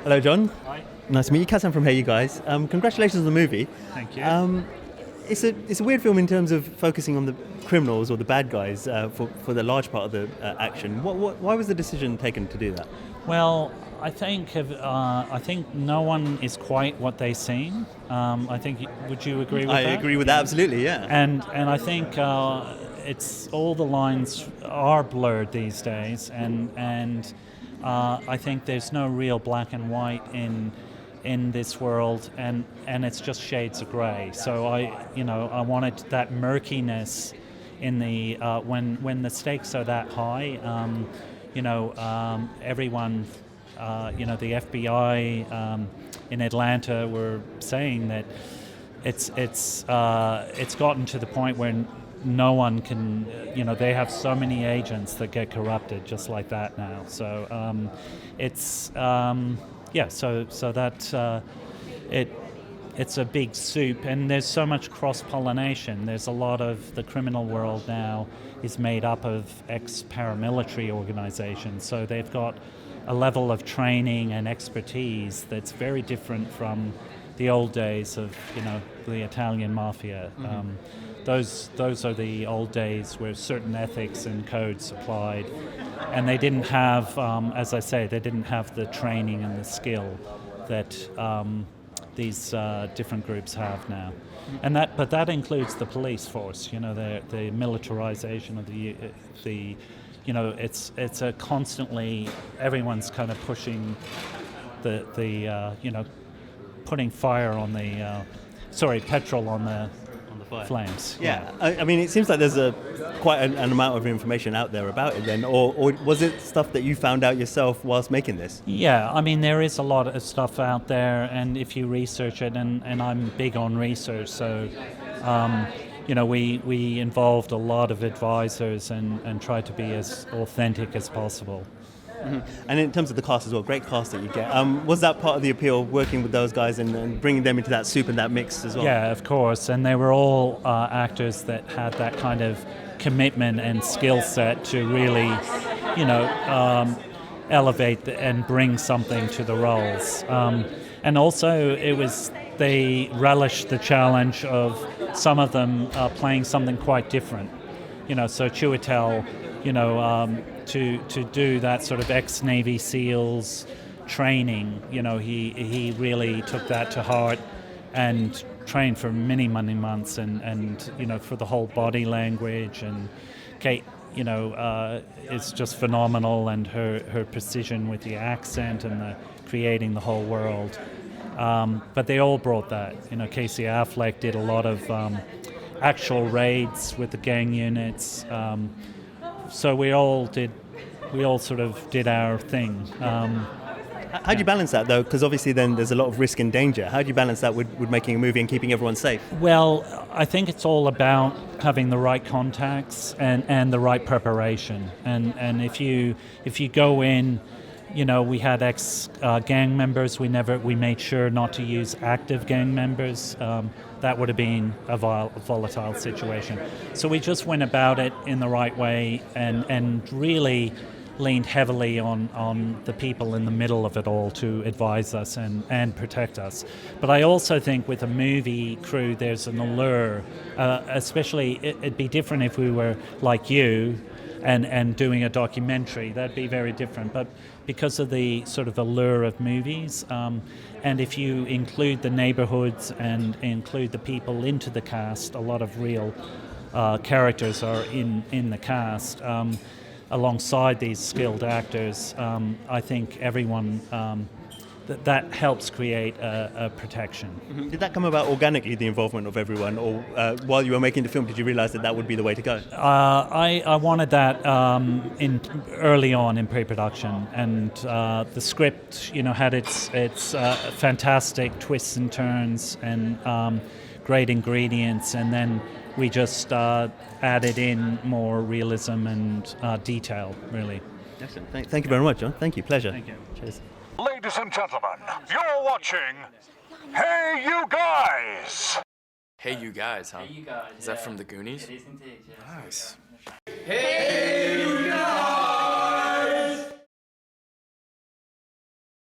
Hello, John. Hi. Nice to meet you. Cassam from HeyUGuys. Congratulations on the movie. Thank you. It's a weird film in terms of focusing on the criminals or the bad guys for the large part of the action. Why was the decision taken to do that? Well, I think no one is quite what they seem. I think. Would you agree with that? I agree with that absolutely. Yeah. And I think it's all the lines are blurred these days, and I think there's no real black and white in this world, and it's just shades of grey. So I wanted that murkiness in the when the stakes are that high. Everyone, the FBI in Atlanta were saying that it's gotten to the point where no one can, they have so many agents that get corrupted just like that now. So it's a big soup, and there's so much cross-pollination. There's a lot of the criminal world now is made up of ex-paramilitary organizations, so they've got a level of training and expertise that's very different from the old days of, the Italian mafia. Mm-hmm. Those are the old days where certain ethics and codes applied, and they didn't have, as I say, they didn't have the training and the skill that these different groups have now, but that includes the police force. The militarization of the it's a constantly, everyone's kind of pushing putting fire on petrol on the flames. Yeah. I mean, it seems like there's quite an amount of information out there about it then, or was it stuff that you found out yourself whilst making this? Yeah, I mean, there is a lot of stuff out there, and if you research it, and I'm big on research, so we involved a lot of advisors and tried to be as authentic as possible. Mm-hmm. And in terms of the cast as well, great cast that you get. Was that part of the appeal, working with those guys and bringing them into that soup and that mix as well? Yeah, of course. And they were all actors that had that kind of commitment and skill set to really, elevate and bring something to the roles. And also, they relished the challenge of some of them playing something quite different. So Chiwetel, to do that sort of ex-Navy SEALs training, he really took that to heart and trained for many months, and for the whole body language. And Kate, is just phenomenal, and her precision with the accent and creating the whole world. But they all brought that. Casey Affleck did a lot of actual raids with the gang units. So we all sort of did our thing. How do you balance that, though? Because obviously then there's a lot of risk and danger. How do you balance that with making a movie and keeping everyone safe? Well, I think it's all about having the right contacts and the right preparation. And if you go in, we had ex-gang members. We made sure not to use active gang members. That would have been a volatile situation. So we just went about it in the right way and really leaned heavily on the people in the middle of it all to advise us and protect us. But I also think with a movie crew, there's an allure, especially it'd be different if we were like you and doing a documentary. That'd be very different. But because of the sort of allure of movies, and if you include the neighborhoods and include the people into the cast, a lot of real characters are in the cast, alongside these skilled actors. I think everyone, that helps create a protection. Mm-hmm. Did that come about organically, the involvement of everyone, or while you were making the film, did you realize that would be the way to go? I wanted that early on in pre-production, and the script, had its fantastic twists and turns and great ingredients, and then we just added in more realism and detail, really. Excellent. Thank you very much, John. Thank you. Pleasure. Thank you. Cheers. Ladies and gentlemen, you're watching Hey You Guys! Hey You Guys, huh? Hey You Guys. Is that from the Goonies? It is indeed, yes. Nice. Hey